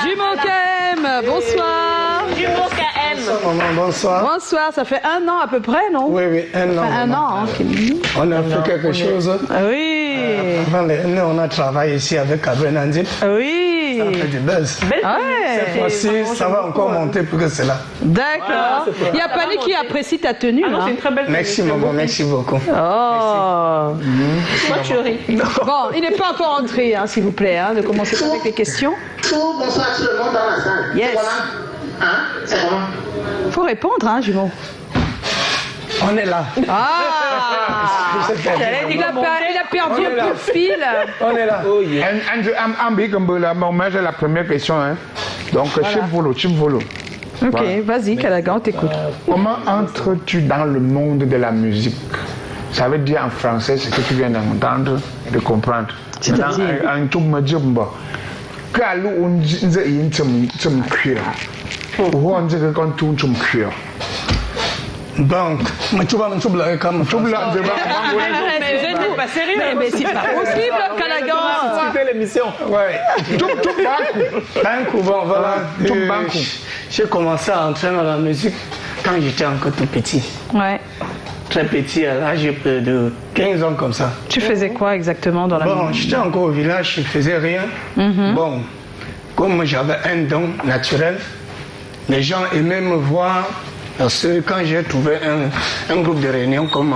Jumeau KM, bonsoir. Jumeau KM. Bonsoir. Bonsoir, ça fait 1 an à peu près, non? Oui, un an. Un an, hein. On a fait quelque chose. Oui. Avant les 1 an, on a travaillé ici avec Abel Nandip. Oui. Ça fait du buzz. Cette fois-ci, ça va encore monter plus que cela. D'accord. Il y a Pani qui apprécie ta tenue. Ah non, c'est une très belle tenue. Merci, maman, merci beaucoup. Oh. Moi, tu ris. Bon, il n'est pas encore entré, hein, s'il vous plaît, hein, de commencer avec les questions. Bonsoir tout le monde dans la salle. Yes. Hein? C'est comment? Faut répondre, hein, jumeau. On est là. Ah. Il a perdu un peu le fil. On est là. Oh, yeah. Moi, j'ai la première question. Hein. Donc, chip volo. Ok, Voilà. vas-y, Calagan, on t'écoute. Comment entres-tu dans le monde de la musique? Ça veut dire en français ce que tu viens d'entendre et de comprendre. C'est-à-dire? En tout me dire, Kalu on dit un cuir. Ou on dit que quand tu cuir. Donc, tu vas me trouver comme Tu l'as dit, Excusez-nous. Mais c'est pas possible, Calagan. C'était l'émission. ouais. Un coup, bon, voilà. J'ai commencé à entrer dans la musique quand j'étais encore tout petit. Ouais. Très petit, à l'âge de 15 ans comme ça. Tu faisais quoi exactement dans la Bon, musique? j'étais encore au village, je ne faisais rien. Bon, comme j'avais un don naturel, les gens aimaient me voir. Parce que quand j'ai trouvé un groupe de réunion comme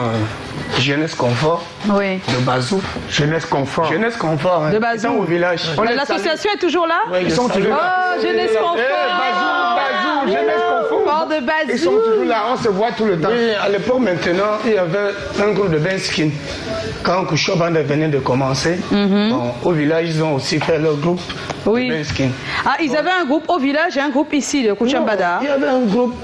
Jeunesse Confort Oui. de Bazou. Jeunesse confort. Jeunesse Confort, hein, De Bazou. étant au village. L'association est toujours là? Ouais, Ils sont toujours là. Oh, Jeunesse Confort. Bazou, Jeunesse confort. Fort de Ils sont Bazou. toujours là, on se voit tout le temps. Oui, à l'époque maintenant, il y avait un groupe de Benskin. Quand Kouchobanda venait de commencer, bon, au village, ils ont aussi fait leur groupe Oui. de Benskin. Ah, ils avaient un groupe au village et un groupe ici, le Kouchambada. Il y avait un groupe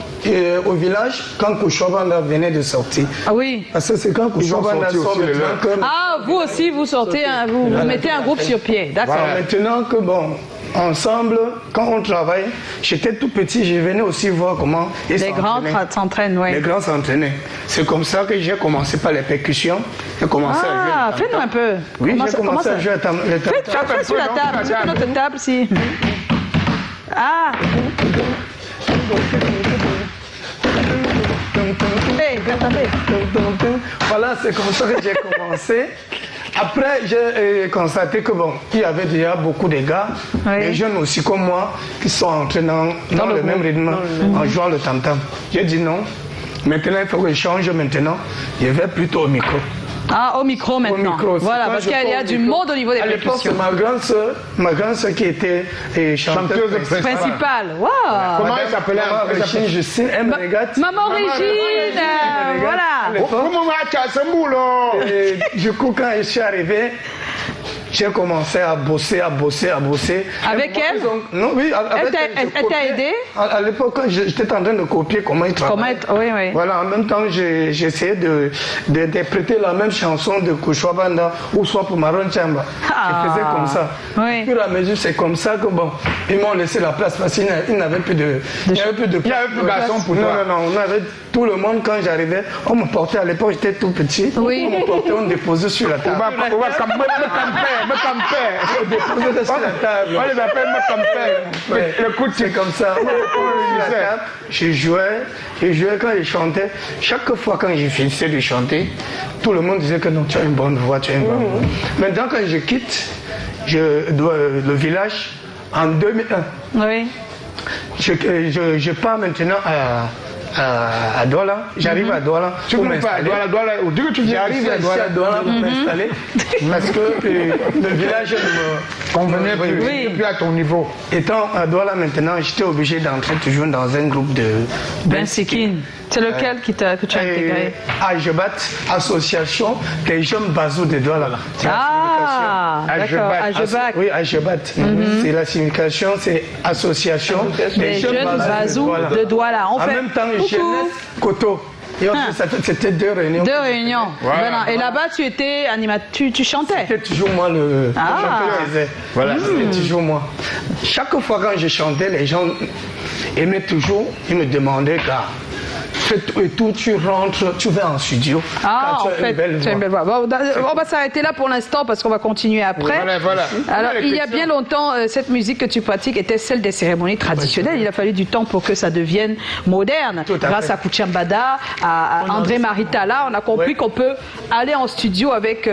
au village quand Kouchobanda venait de sortir. Ah oui. Parce que c'est quand Kouchobanda sorti sort aussi le maintenant leur. que... Ah, vous aussi, vous sortez, vous mettez un groupe sur pied. D'accord. Alors, maintenant que, bon, ensemble, quand on travaille, j'étais tout petit, je venais aussi voir comment ils Les grands s'entraînaient. s'entraînent, oui. Les grands s'entraînaient. C'est comme ça que j'ai commencé par les percussions. J'ai commencé à jouer. Ah, le fais-nous tam-tam. un peu. Oui, Comment j'ai ça- commencé comment à ça- jouer le tam-tam. Fais sur la table. Fais notre table, si. Ah. Hey, viens taper. Voilà, c'est comme ça que j'ai commencé. Après, j'ai constaté que bon, il y avait déjà beaucoup de gars, Oui. des jeunes aussi comme moi, qui sont entrés dans le même rythme en jouant le tam-tam. J'ai dit non. Maintenant, il faut que je change maintenant. Je vais plutôt au micro. Ah, au micro maintenant. micro, c'est Voilà, quand parce je qu'il y a prends du le micro. monde au niveau des À l'époque, c'est percussions. ma grande sœur qui était chanteuse principale. Principale. Waouh. Comment elle s'appelait? Régine Justine, elle me regarde. Maman Régine. Voilà. Comment tu as ce boulot? Et du coup, quand je suis arrivé, j'ai commencé à bosser. Avec Et moi, elle? Non, oui, avec Elle je t'a copiais. aidé? À l'époque, quand j'étais en train de copier comment il travaillait. Oui, oui. Voilà, en même temps, j'ai essayé d'interpréter la même chanson de Kouchouabanda ou soit pour Maron Chamba. Ah. Je faisais comme ça. Oui. Au fur et à mesure, c'est comme ça que bon, ils m'ont laissé la place parce qu'il n'avait plus de. Il n'y avait plus de place. Il y avait plus de garçons pour non, toi. Non, on avait tout le monde quand j'arrivais. On me portait, à l'époque, j'étais tout petit. Oui. On me portait, on me déposait sur la table. On déposait sur la table. On les appelle me campère. Écoute, C'est comme ça. On me déposait sur la table. Je jouais quand je chantais. Chaque fois quand je finissais de chanter, tout le monde disait que non, tu as une bonne voix, tu as une bonne voix. Maintenant, quand je quitte le village, en 2001, Oui. je pars maintenant à Douala. J'arrive à Douala. tu pour ne peux pas. m'installer. Au dire que tu viens J'arrive ici à ici à Douala pour m'installer parce que le village ne convenait plus, Oui. plus à ton niveau. Étant à Douala maintenant, j'étais obligé d'entrer toujours dans un groupe de Ben Sikin. C'est lequel que tu as intégré? Ajebat, association des jeunes Bazou de Douala. C'est la Ah, d'accord. Ajebac. Oui, Ajebat. C'est la signification, c'est association Des jeunes Bazou de Douala. En même temps, Coucou. jeunesse Koto. Et aussi, c'était 2 réunions. 2 réunions. Voilà. Voilà. Et là-bas, tu étais animateur, tu chantais. C'était toujours moi le Ah. chanteur qui faisait. Voilà, c'était toujours moi. Chaque fois quand je chantais, les gens aimait toujours, il me demandait, gars, fais tout et tout, tu rentres, tu vas en studio. Ah, quand en tu as fait, une belle tu as une voix. belle voix. Bon, on va s'arrêter là pour l'instant parce qu'on va continuer après. Voilà. Alors, il y a bien longtemps, cette musique que tu pratiques était celle des cérémonies traditionnelles. Il a fallu du temps pour que ça devienne moderne. Tout à Grâce fait. à Kuchambada, à André Maritala, on a compris qu'on peut aller en studio avec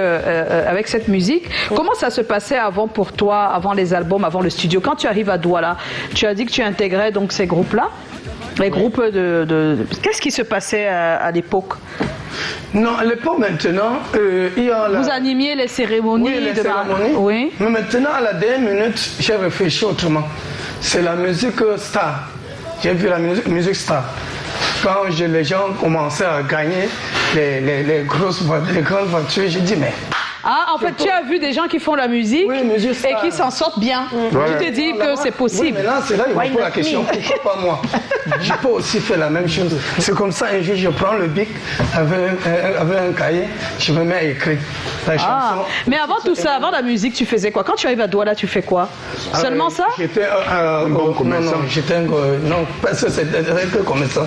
cette musique. Comment ça se passait avant pour toi, avant les albums, avant le studio? Quand tu arrives à Douala, tu as dit que tu intégrais donc ces groupes-là? Les groupes de... Qu'est-ce qui se passait à l'époque? Non, à l'époque maintenant, il y a la... Vous animiez les cérémonies Oui, les de cérémonies. Oui. Mais maintenant, à la dernière minute, j'ai réfléchi autrement. C'est la musique star. J'ai vu la musique star. Quand les gens commençaient à gagner les grandes voitures, j'ai dit, mais... Ah, en fait, tu as vu des gens qui font la musique Oui, musique et star. qui s'en sortent bien. Tu t'es dit que c'est Oui, possible. mais là, c'est là il me pose la question, pourquoi pas moi? Je peux aussi faire la même chose. C'est comme ça, un jour, je prends le bic avec un cahier, je me mets à écrire la Ah. chanson. Mais avant tout ça, avant la musique, tu faisais quoi? Quand tu arrives à Douala, tu fais quoi? Seulement ça? J'étais bon commerçant. Non, j'étais non, parce que c'était que commerçant.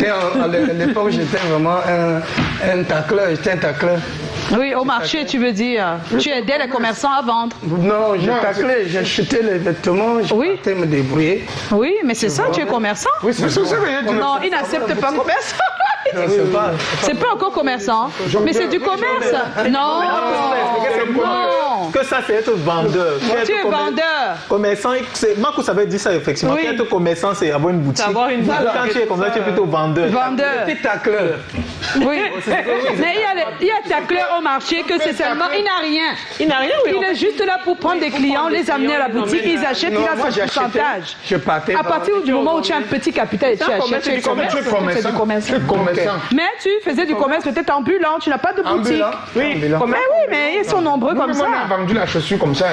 À l'époque, j'étais vraiment un tacleur, j'étais un tacleur. Oui, au marché, tu veux dire. Tu aidais les commerçants à vendre. Non, j'ai taclé, j'ai acheté les vêtements, j'ai Oui. partais me débrouiller. Oui, mais c'est ça, tu es commerçant? Oui, c'est ça. Non, il n'accepte pas commerçant. Non, c'est pas. C'est pas encore commerçant, mais c'est du commerce. Non, non. Que ça, c'est être vendeur. Tu es vendeur. Commerçant, Marcus avait dit ça effectivement. Oui. Être commerçant, c'est avoir une boutique. Avoir une boutique. Quand tu es comme ça, tu es plutôt vendeur. Vendeur. Petit tacleur. Oui. Mais il y a tacleur au marché que c'est seulement, il n'a rien. Il n'a rien, oui. Il est juste là pour prendre des clients, les amener à la boutique, ils achètent, Non, il a moi, son j'achetais, pourcentage. je partais À partir du moment où tu as un petit capital et tu achètes, commerce, tu es du commerce. Tu es commerçant. Tu fais du commerce. commerçant. Tu es commerçant. Mais tu faisais du commerce peut-être ambulant, tu n'as pas de boutique. ambulant. Oui, Ambulant. Mais oui, mais ils sont nombreux comme Moi, on ça. a vendu la chaussure comme ça.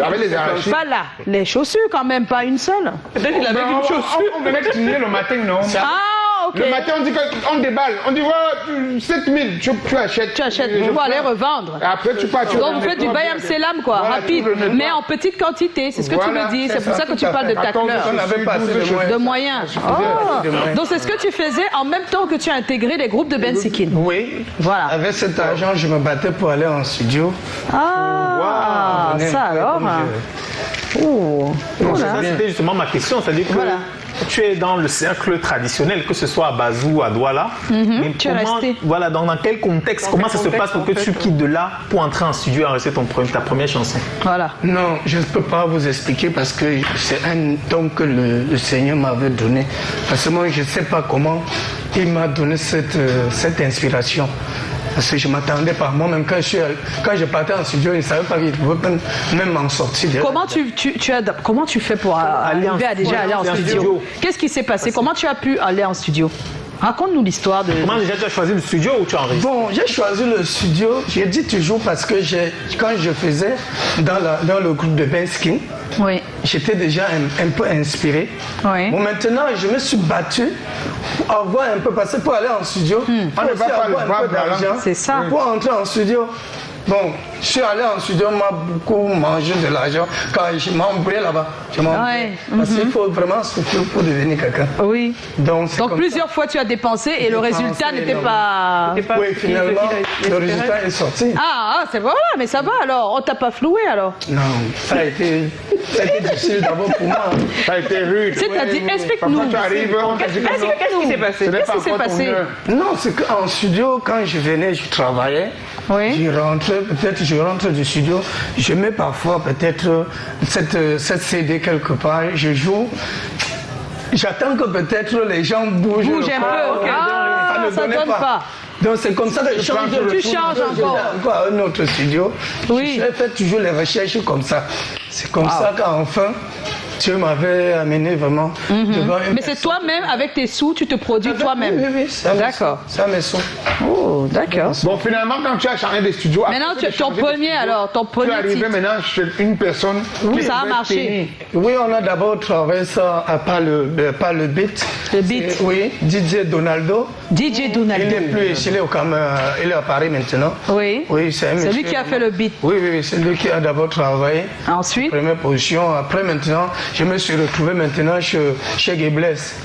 Avec les arachides. Voilà, les chaussures quand même, pas une seule. Peut-être qu'il avait une chaussure. On venait cligner le matin, non? Ah, ok. Le matin, on dit qu'on déballe. On dit, ouais, 7000, tu achètes. Tu achètes Je pour aller prends. revendre. Après, tu pars. Donc vous faites du bayam selam quoi, Voilà, rapide, tout le nettoie. mais en petite quantité, c'est ce que Voilà, tu veux dire, c'est pour ça que tout tu à parles fait. de ta couleur. On n'avait pas assez de moyens. De moyens. Oh. Donc c'est ce que tu faisais en même temps que tu as intégré les groupes de Ben Sikin. Oui. Voilà. Avec cet argent, je me battais pour aller en studio. Ah, Venez, ça alors. comme Oh. Ça, c'était justement ma question. C'est-à-dire que Voilà. tu es dans le cercle traditionnel, que ce soit à Bazou ou à Douala. Mais tu es resté. Voilà, dans quel contexte, comment ça se passe pour que tu quittes de là pour entrer en studio et enregistrer ta première chanson? Voilà. Non, je ne peux pas vous expliquer parce que c'est un don que le Seigneur m'avait donné. Parce que moi, je ne sais pas comment il m'a donné cette inspiration. Parce que je ne m'attendais pas. Moi-même, quand je partais en studio, je ne savais pas qu'il pouvait même m'en sortir. Comment tu fais pour arriver à déjà aller en en studio? studio. Qu'est-ce qui s'est passé? Comment tu as pu aller en studio? Raconte-nous l'histoire de... Comment déjà tu as choisi le studio ou tu as enregistré? Bon, j'ai choisi le studio, j'ai dit toujours parce que quand je faisais dans le groupe de Ben Skin, Oui. j'étais déjà un peu inspiré. Oui. Bon, maintenant, je me suis battu pour avoir un peu passé pour aller en studio. On ne va pas le voir, C'est ça. Pour entrer en studio. Bon, je suis allé en studio, on m'a beaucoup mangé de l'argent. Quand je m'ai embrouillé là-bas, je m'ai embrouillé. Parce qu'il faut vraiment souffrir pour devenir quelqu'un. Oui. Donc, c'est Donc comme plusieurs fois tu as dépensé et le résultat n'était pas... ça. Oui, finalement, le résultat est sorti. Ah, c'est voilà, mais ça va alors. On t'a pas floué alors. Non, ça a été difficile d'abord pour moi. Ça a été rude. C'est-à-dire, explique-nous. Parfois, tu arrives, on t'a dit que non. Qu'est-ce qui s'est passé? Ce n'est Qu'est-ce pas qui s'est encore ton passé? heure. Non, c'est qu'en studio, quand je venais, je travaillais. Oui. Je rentrais, peut-être je rentre du studio, je mets parfois peut-être cette CD quelque part, je joue. J'attends que peut-être les gens bougent. Bouge un peu. Ah, ne ça donnait donne pas. Donc c'est comme ça que je change. Tu changes encore. À un autre studio. Oui. Je fais toujours les recherches comme ça. C'est comme ça qu'enfin, Dieu m'avait amené vraiment devant une Mais c'est toi-même, avec tes sous, tu te produis toi-même. Oui, oui, ça me D'accord. Ça me sonne. Oh, d'accord. Bon, finalement, quand tu as changé de studio... Maintenant, après, ton premier alors, ton Tu es premier arrivé titre. maintenant chez une personne... Oui, qui ça a devait marché. tenir. Oui, on a d'abord travaillé ça par le beat. Le beat. C'est- Oui, DJ Donaldo. DJ Il Donaldo. n'est plus, il est au Cameroun, il est à Paris maintenant. Oui. Oui, c'est un C'est lui monsieur qui a fait le beat. Oui, oui, oui, c'est lui qui a d'abord travaillé. Ensuite, Première position. Après, maintenant, je me suis retrouvé maintenant chez Geblaise.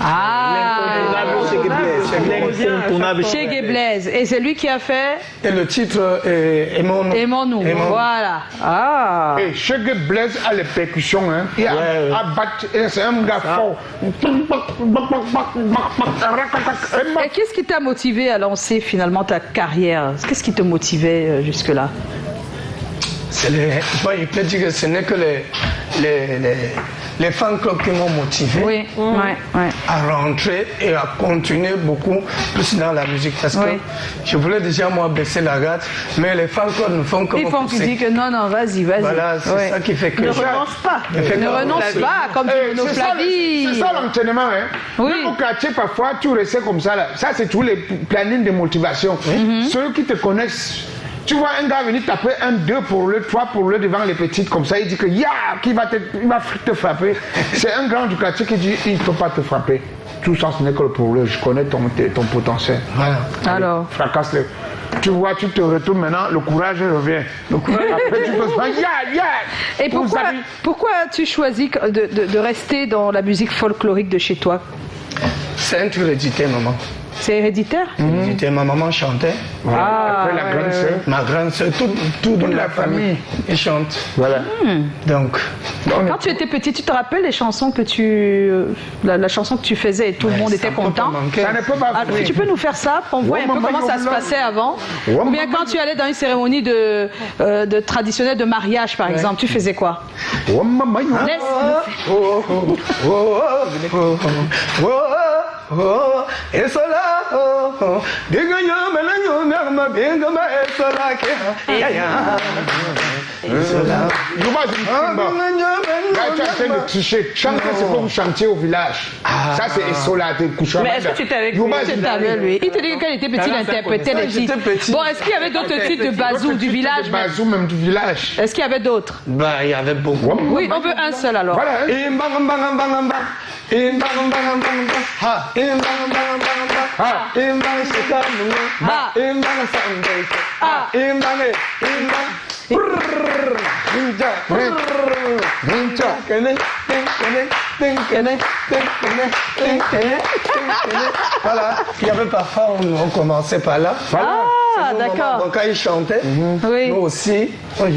Chez Geblaise. Et c'est lui qui a fait Et le titre est Aimons-nous. Aimons-nous. Voilà. Ah. Et chez Blaise a les percussions, hein. Il a battu, c'est un gars fort. Et qu'est-ce qui t'a motivé à lancer finalement ta carrière? Qu'est-ce qui te motivait jusque-là? Bon, il peut dire que ce n'est que les fan clubs qui m'ont motivé Oui, à rentrer et à continuer beaucoup plus dans la musique. Parce que je voulais déjà moi baisser la garde, mais les fan clubs ne font que Ils font qu'ils disent que non, vas-y. Voilà, c'est ça qui fait que... Ne renonce pas. Ne renonce pas, comme dit nos Flavie. C'est ça l'entraînement, hein. Oui. Même au quartier, parfois, tu restes comme ça, là. Ça, c'est tous les plannings de motivation. Ceux qui te connaissent. Tu vois un gars venir taper 1, 2 pour le 3 pour le devant les petites comme ça, il dit que il va te frapper. C'est un grand du quartier qui dit il ne peut pas te frapper. Tout ça, ce n'est que le problème. Je connais ton potentiel. Voilà. Alors. Fracasse-le. Tu vois, tu te retournes maintenant, le courage revient. Le courage, après, tu peux se faire Et pourquoi as-tu choisi de rester dans la musique folklorique de chez toi? C'est un truc héréditaire, maman. C'est héréditaire? Héréditaire, ma maman chantait. Après la grande sœur. Ma grande sœur, toute la famille, ils chantent. Voilà. Donc, Quand tu étais petit, tu te rappelles les chansons que la chanson que tu faisais et tout le monde était content? Ça ne peut pas Tu peux nous faire ça pour voir un peu comment ça se passait avant? Ou bien quand tu allais dans une cérémonie de traditionnelle de mariage, par exemple, tu faisais quoi? et cela, bingo yo melanyo merma bingo ma et cela qui Youma, je me là, tu es en train de tricher. Chanter, c'est comme chanter au village. Ça, c'est Essola, t'es couché. Mais est-ce que tu étais avec lui? C'était avec lui. Il te dit que quand il était petit, il interprétait les titres. Bon, est-ce qu'il y avait d'autres titres de Bazou du village? Bazou, même du village. Est-ce qu'il y avait d'autres? Bah, il y avait beaucoup. Oui, on veut un seul alors. Voilà. Voilà, il y avait parfois, on commençait par là. Ah, d'accord. Donc quand il chantait, Oui.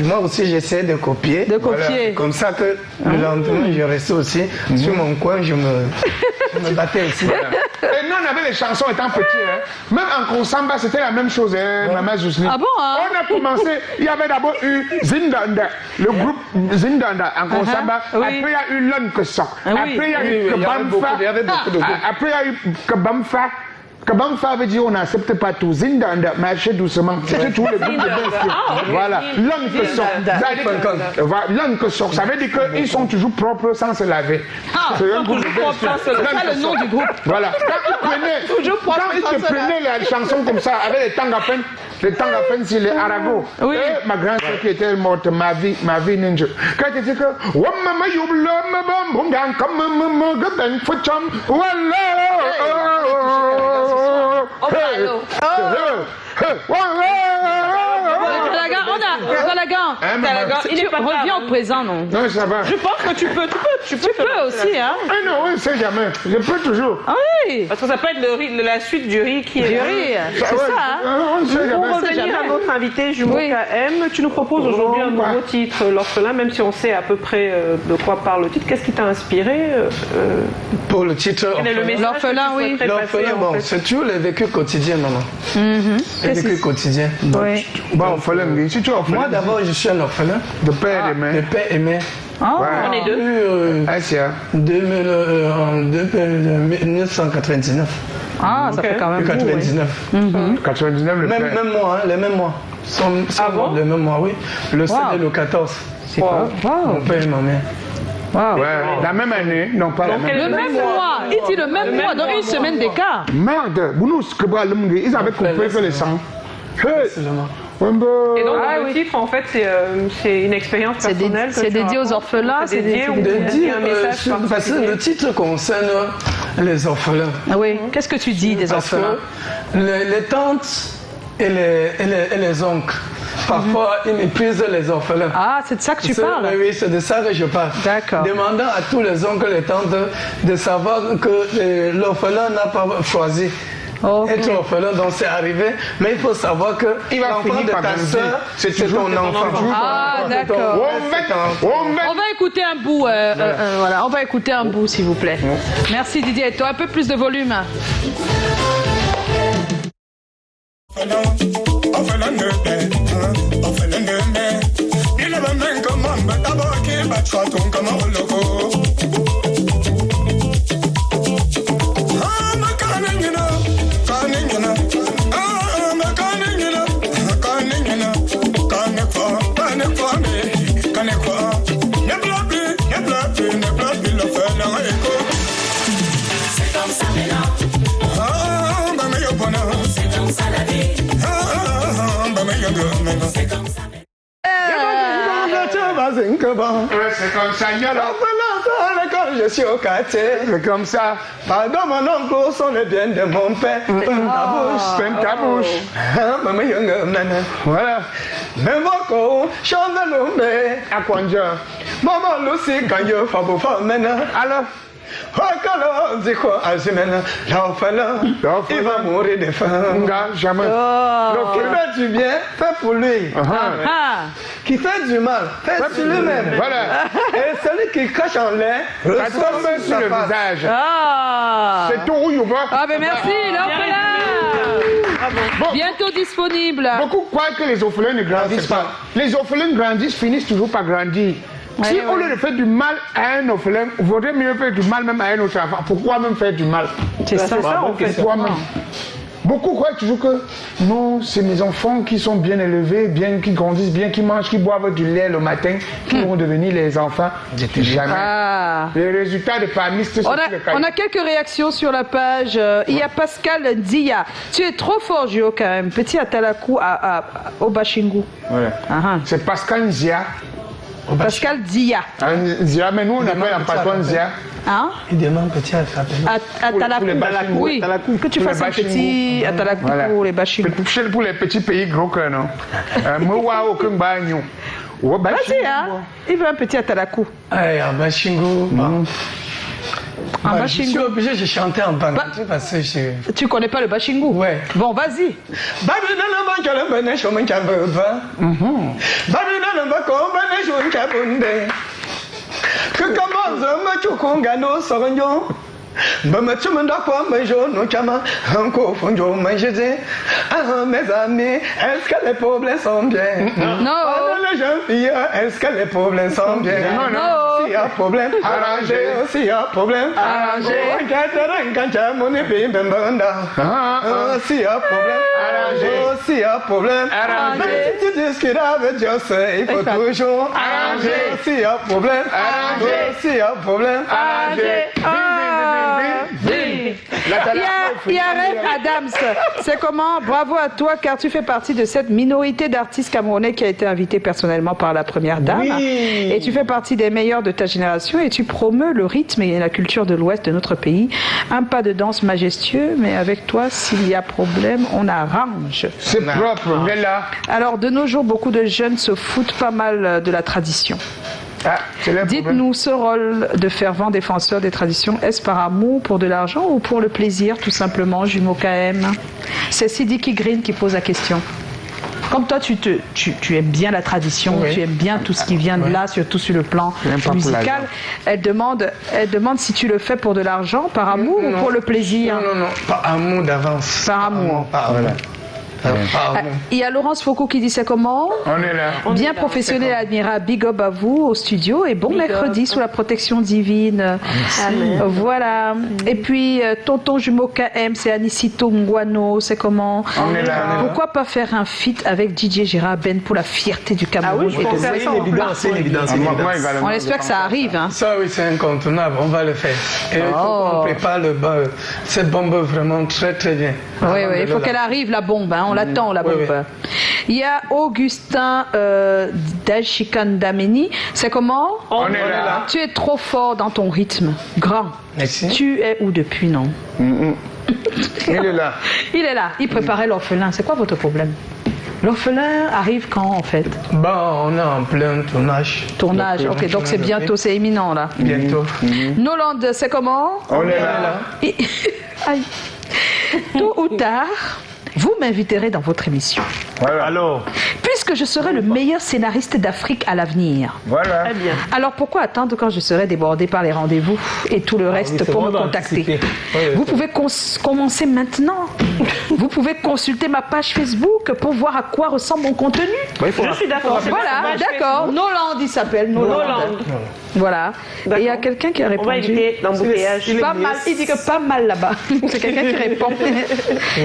moi aussi j'essayais de copier. De copier. Comme ça que le lendemain, je restais aussi sur mon coin, je me battais aussi. Et nous, on avait les chansons étant petits. Hein. Même en Konsamba, c'était la même chose, hein, Maman Jousseline. Ah bon, hein? On a commencé, il y avait d'abord eu Zindanda, le groupe Zindanda en Konsamba. Oui. Après, il y a eu L'Unkesok. Oui. Après, il y a eu Kabamfa. Il y avait beaucoup de groupes. Après, il y a eu Kabamfa. Kabamfa veut dire on n'accepte pas tout. Zindanda, marchez doucement. C'était tous les groupes de danse. Voilà. L'Unkesok. L'Unkesok, ça veut dire qu'ils sont toujours propres sans se laver. C'est un groupe de danse. C'est ça le nom du groupe. Voilà. Quand ils te prenaient les chansons comme ça, avec les Tangapens, c'est les Arago. Oui. Et ma grande sœur qui était morte, ma vie ninja. Quand tu dis que, Wamama Yubla, Mabam, comme Gaben Fucham, Talagan, il est pas reviens au présent, non? Non, ça va. Je pense que tu peux aussi, hein? Ah non, oui, c'est jamais. Je peux toujours. Ah oui! Parce que ça peut être la suite du riz qui est. Du riz, c'est ça, hein? On sait Pour jamais. revenir à notre invité, Jumeau Oui. KM, tu nous proposes aujourd'hui un nouveau titre, L'Orphelin, même si on sait à peu près de quoi parle le titre. Qu'est-ce qui t'a inspiré Pour le titre, Quel est le message L'Orphelin, que tu souhaiterais passer, l'orphelin, en bon, fait c'est toujours le vécu quotidien, maman. Le vécu quotidien. Oui. Bon, orphelin, si tu es orphelin, Moi d'abord, je suis un orphelin de père et de de mère. père et mère. Ah, On est deux. Ah, c'est ça. 1999. ah, ça fait quand même. 99. 99, le père. Même mois, les mêmes mois. Sont bon? les mêmes mois, oui. Le 7 Wow. et le 14. C'est pas. Mon père et ma mère. Wow. Ouais, la même année, non pas la même Le année. même mois. Il dit le même mois, donc une semaine d'écart. Merde, ils avaient coupé que les sangs. Hey, Seulement. Et donc, Ah, le oui. titre, en fait, c'est une expérience personnelle. C'est dédié aux orphelins. C'est dédié ou De il y a dire, un message parce que particulier. le titre concerne les orphelins. Ah oui. Qu'est-ce que tu dis des Parce orphelins? que les tantes et les oncles, Parfois, ils méprisent les orphelins. Ah, c'est de ça que tu parles? Oui, c'est de ça que je parle. D'accord. Demandant à tous les oncles et tantes de savoir que l'orphelin n'a pas choisi. Être orphelin, donc c'est arrivé, mais il faut savoir que l'enfant de ta soeur, c'est ton enfant. Ah, d'accord. On va écouter un bout, voilà, on va écouter un bout, s'il vous plaît. Merci Didier. Toi, un peu plus de volume. C'est comme ça, quand je suis au quartier, c'est comme ça. pardon mon oncle, sont les biens de mon père. Ta bouche. Voilà. Mais mon chante l'ombre. À quoi on dit? Maman, Lucie, quand je fais pour faire maintenant. Alors, Wakala, c'est quoi, Azimena, l'orphelin, il va mourir de faim. jamais. Qui fait du bien, fait pour lui. Qui fait du mal, fait sur lui-même. Voilà. Et celui qui crache en l'air, reçoit sur le visage. Ah, C'est tout rouille ou pas? ah ben merci, l'orphelin. Bientôt disponible. Beaucoup croient que les orphelins ne grandissent pas. Les orphelins grandissent, finissent toujours par grandir. Si Ouais, au lieu de faire du mal à un orphelin, il vaudrait mieux faire du mal même à un autre enfant. Pourquoi même faire du mal? C'est ça, on fait. Pourquoi même? Beaucoup croient toujours que non, c'est mes enfants qui sont bien élevés, bien, qui grandissent bien, qui mangent, qui boivent du lait le matin, qui vont devenir les enfants. Jamais. Ah. Les résultats des palmistes sont On a quelques réactions sur la page. Il y a Pascal Dia. Tu es trop fort, Gio, quand même. Petit Atalakou au Bashingu. Voilà. C'est Pascal Nzia. Pascal Dia. Nzia, mais nous on appelle un patron Nzia. Hein? Il demande petit alphabet. Atalakou. Oui. Que tu fasses un petit Atalakou pour les Bashingu. Pour les petits pays gros que non. Moi, aucun bagnon. Vas-y, hein. Il veut un petit Atalakou. Ah, Bashingu. Je suis Bashingu. obligé de chanter en bangladesh parce que je... Tu connais pas le Bashingu? Ouais. Bon, vas-y. Mes amis, est-ce que les problèmes sont bien? Non. Les jeunes filles, est-ce que les problèmes sont bien? Non. S'il y a problème, arrangez. S'il y a problème, arrangez. S'il y a problème, arrangez. S'il y a problème, arrangez. Même si tu discutes avec Dieu, il faut toujours arranger. S'il y a problème, arrangez. S'il y a problème, arrangez. Il y a Rêve Adams. C'est comment? Bravo à toi, car tu fais partie de cette minorité d'artistes camerounais qui a été invitée personnellement par la première dame. Oui. Et tu fais partie des meilleurs de ta génération et tu promeus le rythme et la culture de l'Ouest de notre pays. Un pas de danse majestueux, mais avec toi, s'il y a problème, on arrange. C'est propre, on est là. Alors, de nos jours, beaucoup de jeunes se foutent pas mal de la tradition. Dites-nous, ce rôle de fervent défenseur des traditions, est-ce par amour, pour de l'argent ou pour le plaisir, tout simplement, Jumeau KM? C'est Sidiki Green qui pose la question. Comme toi, tu aimes bien la tradition, tu aimes bien tout ce qui vient de là, surtout sur le plan musical. Elle demande si tu le fais pour de l'argent, par amour ou pour le plaisir? Non, par amour d'avance. Par amour. Voilà. Il y a Laurence Foucault qui dit c'est comment? On est là. Bien professionnel et admirable, big up à vous au studio et bon mercredi sous la protection divine. Voilà. Et puis Tonton Jumeau KM, c'est Anicito Ngwano, c'est comment? On est là. Pourquoi pas faire un feat avec Didier Gérard Ben pour la fierté du Cameroun et de l'Ouest? C'est une évidence. On espère que ça arrive. Hein. Ça oui, c'est incontournable, on va le faire. Et il faut qu'on prépare cette bombe vraiment très très bien. Oui, il faut qu'elle arrive la bombe, hein. On l'attend la bombe. Il y a Augustin Dachikandameni, c'est comment? On est là. Tu es trop fort dans ton rythme, grand. Merci. Tu es où depuis, non? Il est là. Il est là, il préparait l'orphelin. C'est quoi votre problème? L'orphelin arrive quand en fait? Bon, on est en plein tournage. Tournage, ok, donc c'est bientôt, c'est imminent là. Bientôt. Noland, c'est comment? On est là. Aïe. Tôt ou tard, vous m'inviterez dans votre émission. Voilà. Alors, Puisque je serai le meilleur scénariste d'Afrique à l'avenir. Voilà. Très bien. Alors pourquoi attendre quand je serai débordé par les rendez-vous et tout le reste c'est pour me bon contacter? d'anticiper. Oui, Vous c'est pouvez commencer maintenant. Vous pouvez consulter ma page Facebook pour voir à quoi ressemble mon contenu. Je suis d'accord. c'est Voilà, ma page d'accord. Facebook. Noland, il s'appelle Noland. Noland. Voilà. Et il y a quelqu'un qui a On va répondu. éviter l'embouteillage. Pas mal, il dit que pas mal là-bas. C'est quelqu'un qui répond.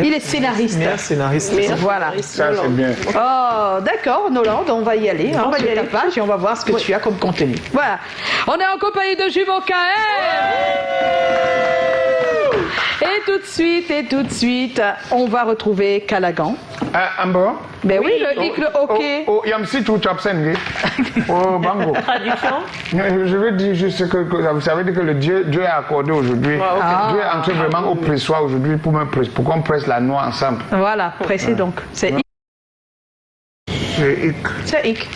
Il est scénariste. meilleur scénariste. Voilà. Ça, c'est bien. Oh, d'accord, Noland, on va y aller. On va sur ta page et on va voir ce que tu as comme contenu. Voilà. On est en compagnie de Jumeaux Et tout de suite, on va retrouver Callaghan. Amber? Ben oui, le hic, le hockey. Oh, Yamsi tout absent. Oh, Bango. Traduction. Je veux dire juste que vous savez que le Dieu a accordé aujourd'hui. Dieu est entré vraiment au pressoir aujourd'hui pour qu'on presse la noix ensemble. Voilà, pressez donc. C'est hic. C'est hic. C'est hic.